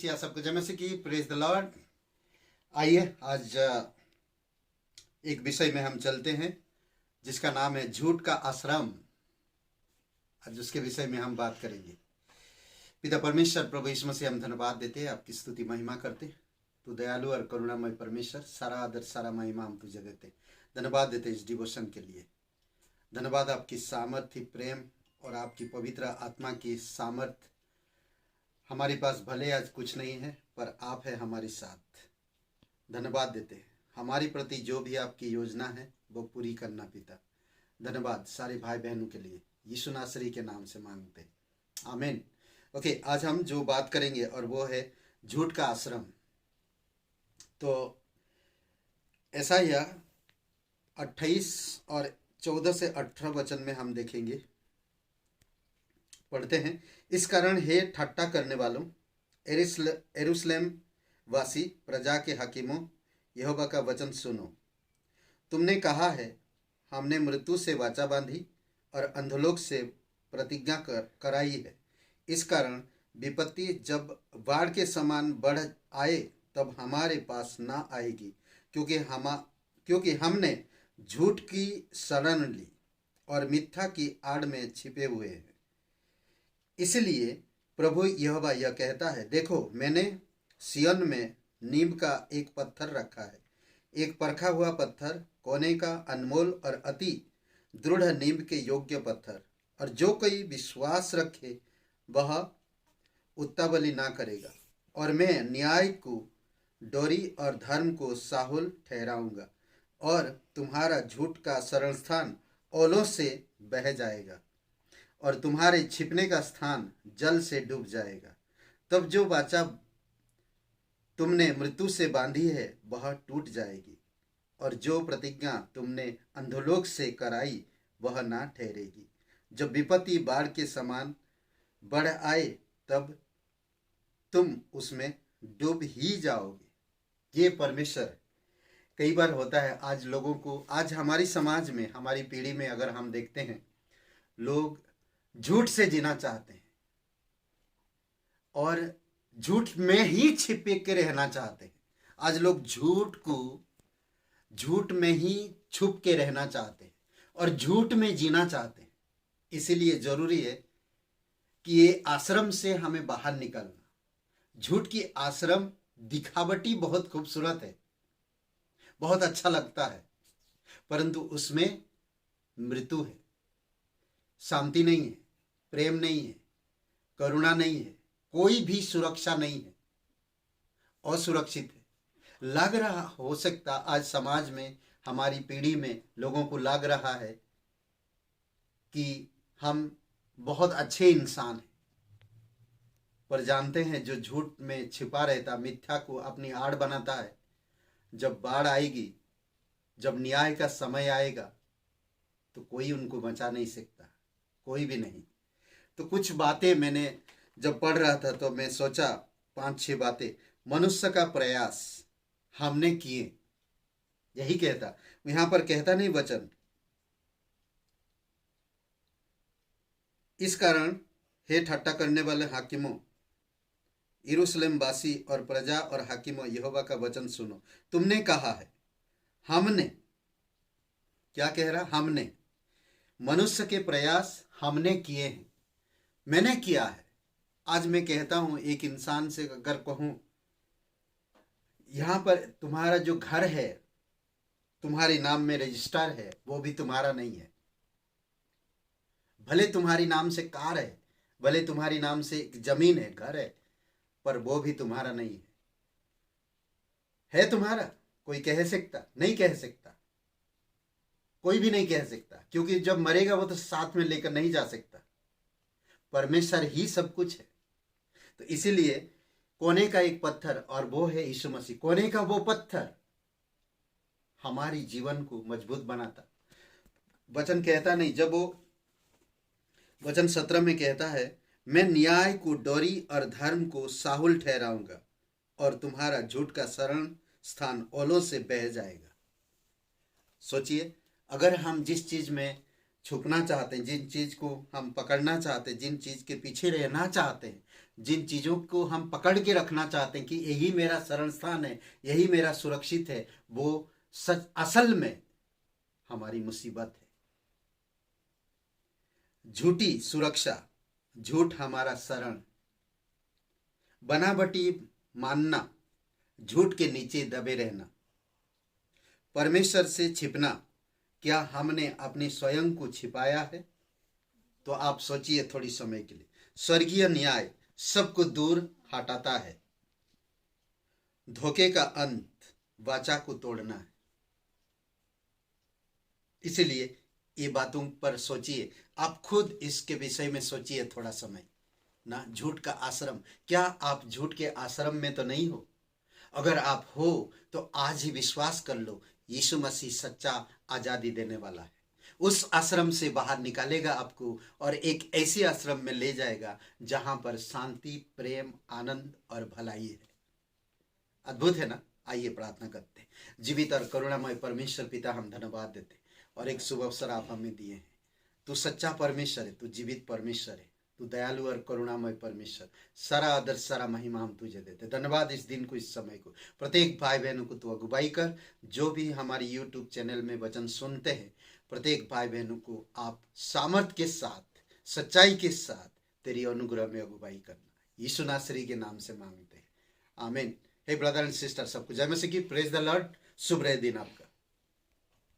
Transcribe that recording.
मसीह सबको जय मसीह की। Praise the Lord. आइए आज एक विषय में हम चलते हैं जिसका नाम है झूठ का आश्रम। आज उसके विषय में हम बात करेंगे। पिता परमेश्वर प्रभु यीशु मसीह हम धन्यवाद देते हैं, आपकी स्तुति महिमा करते। तू दयालु और करुणामय परमेश्वर, सारा आदर सारा महिमा हम तुझे देते। धन्यवाद देते इस डिवोशन के लिए। धन्यवाद आपकी सामर्थ्य, प्रेम और आपकी पवित्र आत्मा की सामर्थ्य। हमारे पास भले आज कुछ नहीं है पर आप है हमारे साथ। धन्यवाद देते हैं हमारी प्रति जो भी आपकी योजना है वो पूरी करना पिता। धन्यवाद सारे भाई बहनों के लिए यीशु नासरी के नाम से मांगते, आमीन। ओके, आज हम जो बात करेंगे और वो है झूठ का आश्रम। तो ऐसा ही 28 और 14 से 18 वचन में हम देखेंगे, पढ़ते हैं। इस कारण हे ठट्टा करने वालों, यरूशलेम वासी प्रजा के हाकिमों, यहोवा का वचन सुनो। तुमने कहा है हमने मृत्यु से वाचा बांधी और अंधलोक से प्रतिज्ञा कराई है। इस कारण विपत्ति जब बाढ़ के समान बढ़ आए तब हमारे पास ना आएगी, क्योंकि हमने झूठ की शरण ली और मिथ्या की आड़ में छिपे हुए हैं। इसलिए प्रभु यहोवा यह कहता है, देखो मैंने सिय्योन में नीम का एक पत्थर रखा है, एक परखा हुआ पत्थर, कोने का, अनमोल और अति दृढ़ नीम के योग्य पत्थर। और जो कोई विश्वास रखे वह उत्तावली ना करेगा। और मैं न्याय को डोरी और धर्म को साहुल ठहराऊंगा, और तुम्हारा झूठ का शरण स्थान ओलों से बह जाएगा और तुम्हारे छिपने का स्थान जल से डूब जाएगा। तब जो वाचा तुमने मृत्यु से बांधी है वह टूट जाएगी, और जो प्रतिज्ञा तुमने अंधोलोक से कराई वह ना ठहरेगी। जब विपत्ति बाढ़ के समान बढ़ आए तब तुम उसमें डूब ही जाओगे। ये परमेश्वर कई बार होता है। आज लोगों को, आज हमारी समाज में, हमारी पीढ़ी में अगर हम देखते हैं, लोग झूठ से जीना चाहते हैं और झूठ में ही छिपे के रहना चाहते हैं। आज लोग झूठ में ही छुप के रहना चाहते हैं और झूठ में जीना चाहते हैं। इसीलिए जरूरी है कि ये आश्रम से हमें बाहर निकलना। झूठ की आश्रम दिखावटी बहुत खूबसूरत है, बहुत अच्छा लगता है, परंतु उसमें मृत्यु है, शांति नहीं है, प्रेम नहीं है, करुणा नहीं है, कोई भी सुरक्षा नहीं है, असुरक्षित है। लग रहा, हो सकता आज समाज में, हमारी पीढ़ी में लोगों को लग रहा है कि हम बहुत अच्छे इंसान हैं, पर जानते हैं जो झूठ में छिपा रहता, मिथ्या को अपनी आड़ बनाता है, जब बाढ़ आएगी, जब न्याय का समय आएगा तो कोई उनको बचा नहीं सकता, कोई भी नहीं। तो कुछ बातें मैंने जब पढ़ रहा था तो मैं सोचा 5-6 बातें। मनुष्य का प्रयास हमने किए, यही कहता, यहां पर कहता नहीं वचन। इस कारण हे ठट्टा करने वाले हाकिमों, यरूशलेम वासी और प्रजा और हाकिमों, यहोवा का वचन सुनो। तुमने कहा है हमने, क्या कह रहा? हमने, मनुष्य के प्रयास हमने किए हैं, मैंने किया है। आज मैं कहता हूं, एक इंसान से अगर कहूं यहां पर तुम्हारा जो घर है, तुम्हारे नाम में रजिस्टर है, वो भी तुम्हारा नहीं है। भले तुम्हारी नाम से कार है, भले तुम्हारी नाम से जमीन है, घर है, पर वो भी तुम्हारा नहीं है तुम्हारा? कोई कह सकता? नहीं कह सकता, कोई भी नहीं कह सकता, क्योंकि जब मरेगा वो तो साथ में लेकर नहीं जा सकता। परमेश्वर ही सब कुछ है। तो इसीलिए कोने का एक पत्थर, और वो है यीशु मसीह। कोने का वो पत्थर हमारी जीवन को मजबूत बनाता। वचन कहता नहीं, जब वो वचन 17 में कहता है, मैं न्याय को डोरी और धर्म को साहुल ठहराऊंगा, और तुम्हारा झूठ का शरण स्थान ओलों से बह जाएगा। सोचिए, अगर हम जिस चीज में छुपना चाहते हैं, जिन चीज को हम पकड़ना चाहते हैं, जिन चीज के पीछे रहना चाहते हैं, जिन चीज़ों को हम पकड़ के रखना चाहते हैं कि यही मेरा शरण स्थान है, यही मेरा सुरक्षित है, वो सच असल में हमारी मुसीबत है। झूठी सुरक्षा, झूठ हमारा शरण, बनावटी मानना, झूठ के नीचे दबे रहना, परमेश्वर से छिपना। क्या हमने अपने स्वयं को छिपाया है? तो आप सोचिए थोड़ी समय के लिए। स्वर्गीय न्याय सबको दूर हटाता है। धोखे का अंत वाचा को तोड़ना है। इसलिए ये बातों पर सोचिए, आप खुद इसके विषय में सोचिए थोड़ा समय ना। झूठ का आश्रम, क्या आप झूठ के आश्रम में तो नहीं हो? अगर आप हो तो आज ही विश्वास कर लो, यीशु मसीह सच्चा आजादी देने वाला है। उस आश्रम से बाहर निकालेगा आपको और एक ऐसे आश्रम में ले जाएगा जहां पर शांति, प्रेम, आनंद और भलाई है। अद्भुत है ना? आइए प्रार्थना करते हैं। जीवित और करुणामय परमेश्वर पिता, हम धन्यवाद देते और एक शुभ अवसर आप हमें दिए हैं। तू सच्चा परमेश्वर है, तू जीवित परमेश्वर है, तू दयालु और करुणामय परमेश्वर। सारा आदर, सारा महिमा हम तुझे देते। धन्यवाद इस दिन को, इस समय को। प्रत्येक भाई बहनों को तू अगुवाई कर। जो भी हमारी यूट्यूब चैनल में वचन सुनते हैं, प्रत्येक भाई बहनों को आप सामर्थ के साथ, सच्चाई के साथ तेरी अनुग्रह में अगुवाई करना। यीशु नासरी के नाम से मांगते हैं, आमीन। हे ब्रदर एंड सिस्टर, सबको जय मसीह की। Praise the Lord. शुभ रहे दिन आपका।